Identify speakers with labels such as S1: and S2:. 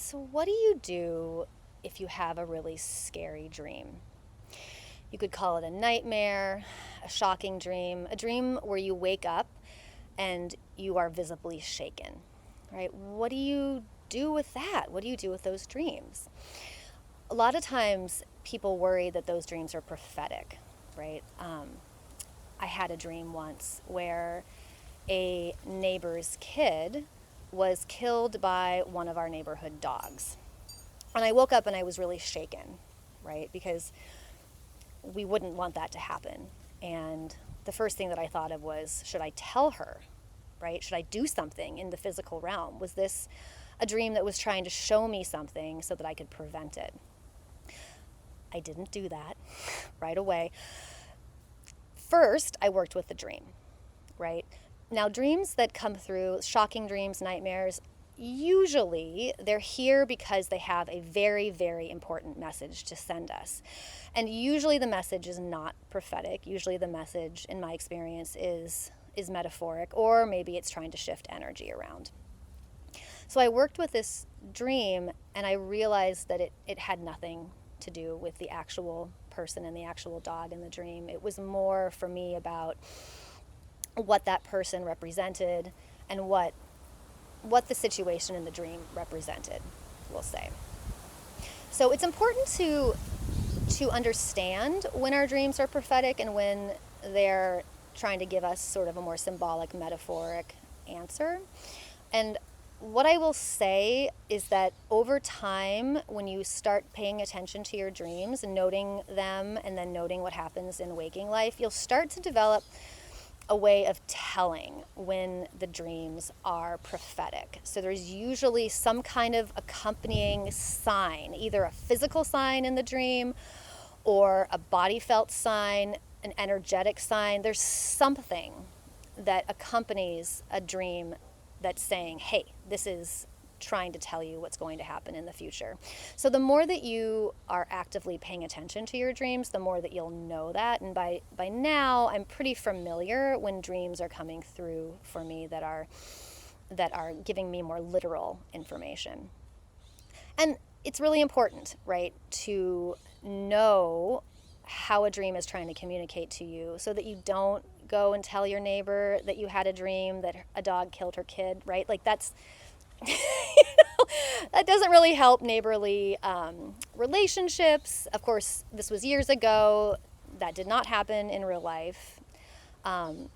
S1: So what do you do if you have a really scary dream? You could call it a nightmare, a shocking dream, a dream where you wake up and you are visibly shaken, right? What do you do with that? What do you do with those dreams? A lot of times people worry that those dreams are prophetic, right? I had a dream once where a neighbor's kid was killed by one of our neighborhood dogs. And I woke up and I was really shaken, right? Because we wouldn't want that to happen. And the first thing that I thought of was, should I tell her, right? Should I do something in the physical realm? Was this a dream that was trying to show me something so that I could prevent it? I didn't do that right away. First, I worked with the dream, right? Now, dreams that come through, shocking dreams, nightmares, usually they're here because they have a very, very important message to send us. And usually the message is not prophetic. Usually the message, in my experience, is metaphoric, or maybe it's trying to shift energy around. So I worked with this dream and I realized that it had nothing to do with the actual person and the actual dog in the dream. It was more for me about what that person represented and what the situation in the dream represented, we'll say. So it's important to understand when our dreams are prophetic and when they're trying to give us sort of a more symbolic, metaphoric answer. And what I will say is that over time, when you start paying attention to your dreams and noting them and then noting what happens in waking life, you'll start to develop a way of telling when the dreams are prophetic. So there's usually some kind of accompanying sign, either a physical sign in the dream or a body felt sign, an energetic sign. There's something that accompanies a dream that's saying, hey, this is trying to tell you what's going to happen in the future. So the more that you are actively paying attention to your dreams, the more that you'll know that. And by now, I'm pretty familiar when dreams are coming through for me that are giving me more literal information. And it's really important, right, to know how a dream is trying to communicate to you so that you don't go and tell your neighbor that you had a dream that a dog killed her kid, right? Like that's that doesn't really help neighborly relationships. Of course, this was years ago. That did not happen in real life. And